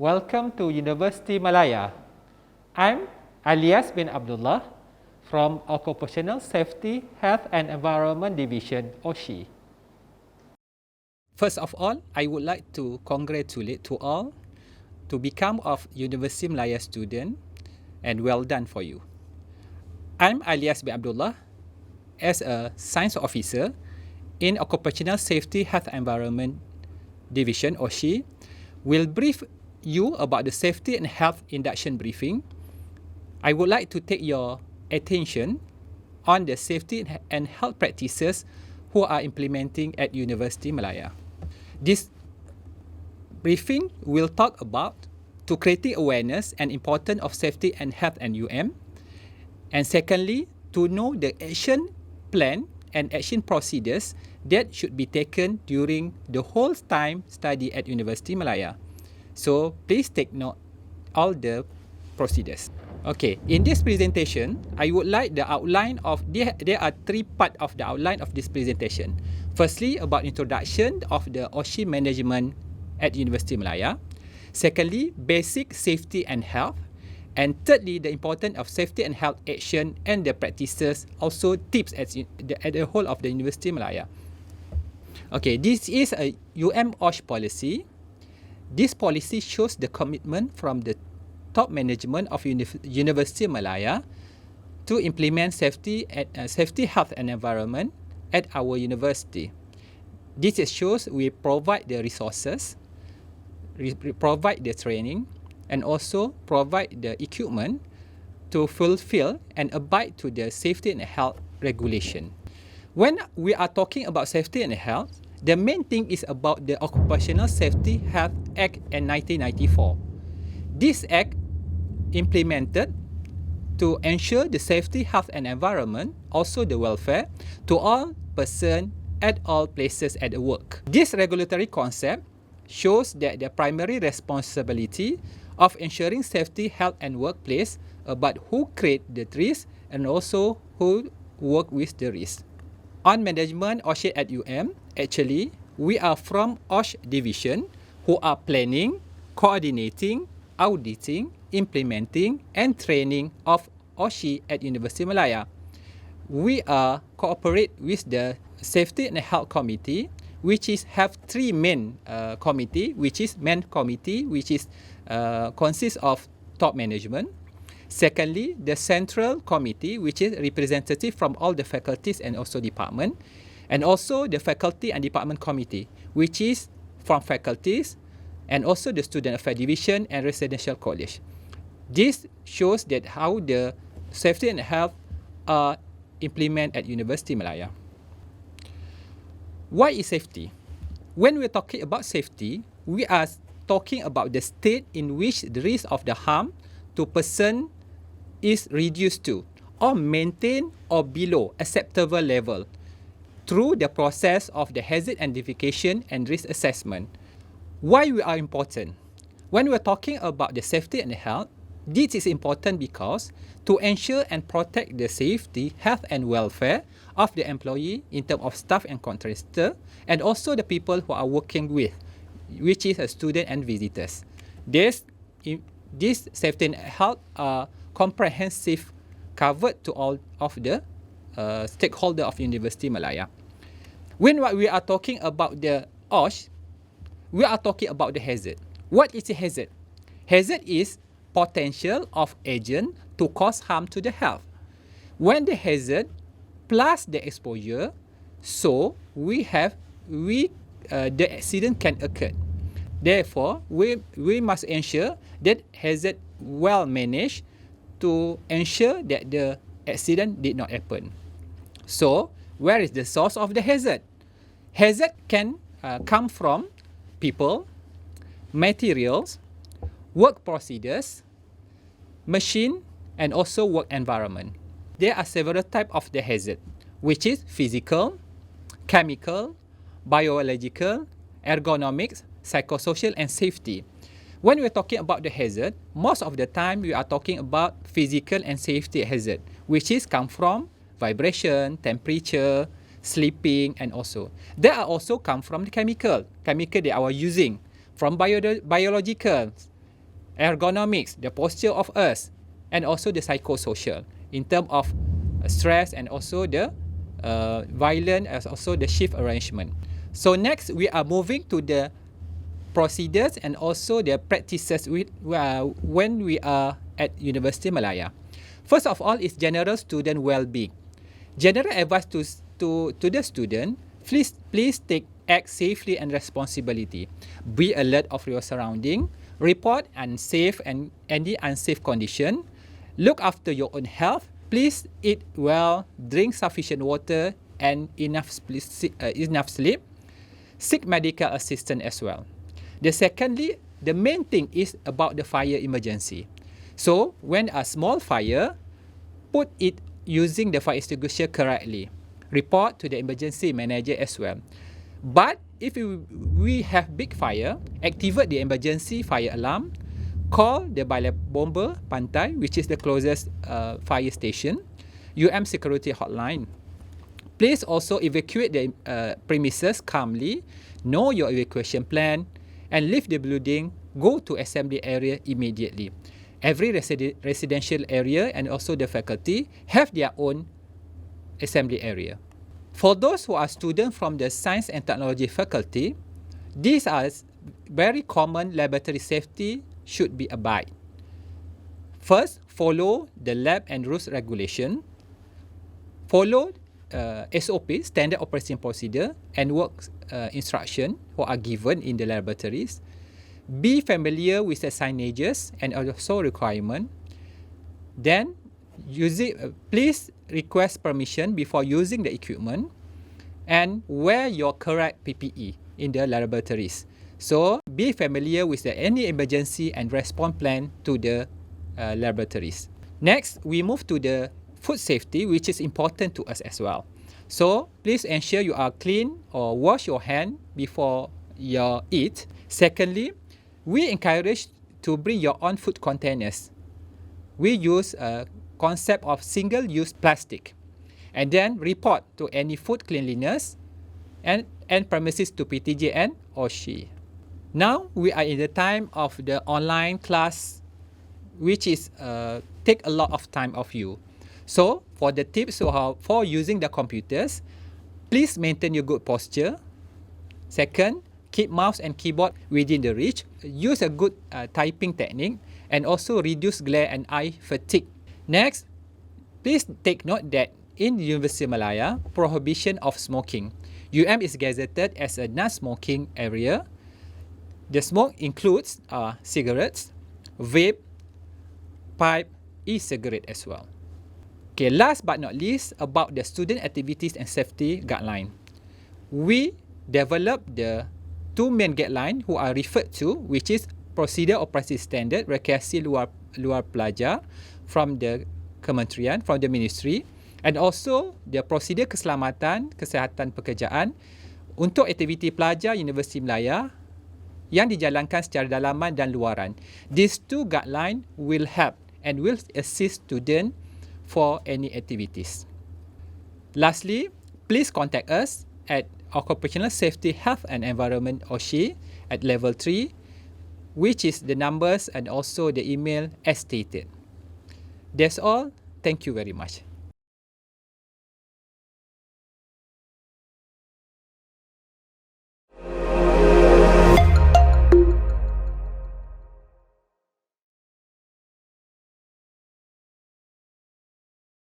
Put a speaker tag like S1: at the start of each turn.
S1: Welcome to University Malaya. I'm Alias bin Abdullah from Occupational Safety, Health and Environment Division, OSHE. First of all, I would like to congratulate to all to become of University Malaya student, and well done for you. I'm Alias bin Abdullah as a science officer in Occupational Safety, Health and Environment Division, OSHE. Will brief you about the safety and health induction briefing. I would like to take your attention on the safety and health practices who are implementing at University Malaya. This briefing will talk about to creating awareness and importance of safety and health and UM. And secondly, to know the action plan and action procedures that should be taken during the whole time study at University Malaya. So please take note all the procedures. Okay, in this presentation, I would like the outline of, there are three parts of the outline of this presentation. Firstly, about introduction of the OSHE management at University Malaya. Secondly, basic safety and health. And thirdly, the importance of safety and health action and the practices, also tips at the whole of the University Malaya. Okay, this is a UMWOW policy. This policy shows the commitment from the top management of University Malaya to implement safety, health and environment at our university. This shows we provide the resources, provide the training, and also provide the equipment to fulfill and abide to the safety and health regulation. When we are talking about safety and health, the main thing is about the Occupational Safety Health Act in 1994. This act implemented to ensure the safety, health and environment, also the welfare, to all persons at all places at work. This regulatory concept shows that the primary responsibility of ensuring safety, health and workplace about who create the risk and also who work with the risk. On management OSHE at UM, actually, we are from OSHE division who are planning, coordinating, auditing, implementing, and training of OSHE at University Malaya. We are cooperate with the Safety and Health Committee, which is have three main committee, which is main committee, which is consists of top management. Secondly, the Central Committee, which is representative from all the faculties and also department, and also the Faculty and Department Committee, which is from faculties and also the Student Affairs Division and Residential College. This shows that how the safety and health are implemented at University Malaya. Why is safety? When we're talking about safety, we are talking about the state in which the risk of the harm to person is reduced to or maintained or below acceptable level through the process of the hazard identification and risk assessment. Why we are important? When we're talking about the safety and health, this is important because to ensure and protect the safety, health and welfare of the employee in terms of staff and contractor, and also the people who are working with, which is a student and visitors. This safety and health are comprehensive covered to all of the stakeholder of University Malaya. When we are talking about the OSHE, we are talking about the hazard. What is a hazard? Hazard is potential of agent to cause harm to the health. When the hazard plus the exposure, so the accident can occur. Therefore, we must ensure that hazard well managed to ensure that the accident did not happen. So, where is the source of the hazard? Hazard can come from people, materials, work procedures, machine, and also work environment. There are several types of the hazard, which is physical, chemical, biological, ergonomics, psychosocial, and safety. When we're talking about the hazard, most of the time we are talking about physical and safety hazard, which is come from vibration, temperature, sleeping, and also. They are also come from the chemical they are using, from biological, ergonomics, the posture of us, and also the psychosocial in terms of stress and also the violent, as also the shift arrangement. So next, we are moving to the procedures and also the practices when we are at University Malaya. First of all is general student well-being. General advice to the student, please act safely and responsibility. Be alert of your surrounding. Report unsafe and any unsafe condition. Look after your own health. Please eat well, drink sufficient water and enough sleep. Seek medical assistance as well. Secondly, the main thing is about the fire emergency. So when a small fire, put it using the fire extinguisher correctly. Report to the emergency manager as well. But if we have big fire, activate the emergency fire alarm. Call the Balai Bomber Pantai, which is the closest fire station. Security hotline. Please also evacuate the premises calmly. Know your evacuation plan and leave the building. Go to assembly area immediately. Every residential area and also the faculty have their own assembly area. For those who are students from the Science and Technology faculty, these are very common laboratory safety should be abide. First, follow the lab and rules regulation. Follow SOP, standard operating procedure, and work instruction who are given in the laboratories. Be familiar with the signages and also requirement. Then, please request permission before using the equipment and wear your correct PPE in the laboratories. So, be familiar with any emergency and response plan to the laboratories. Next, we move to the food safety, which is important to us as well. So, please ensure you are clean or wash your hand before you eat. Secondly, we encourage to bring your own food containers. We use a concept of single-use plastic, and then report to any food cleanliness and premises to PTJ and OSHE. Now we are in the time of the online class, which is take a lot of time of you. So for the tips for using the computers, please maintain your good posture. Second, keep mouse and keyboard within the reach. Use a good typing technique and also reduce glare and eye fatigue. Next, please take note that in University Malaya, prohibition of smoking. is gazetted as a non-smoking area. The smoke includes cigarettes, vape, pipe, e-cigarette as well. Okay, last but not least, about the student activities and safety guideline. We developed the two main guidelines who are referred to, which is Procedure Operasi Standard Rekreasi Luar Pelajar from the Kementerian, from the Ministry, and also the Prosedur Keselamatan Kesihatan Pekerjaan untuk aktiviti pelajar Universiti Malaya yang dijalankan secara dalaman dan luaran. These two guidelines will help and will assist students for any activities. Lastly, please contact us at Occupational Safety, Health and Environment OSHE at level 3, which is the numbers and also the email as stated. That's all. Thank you very much.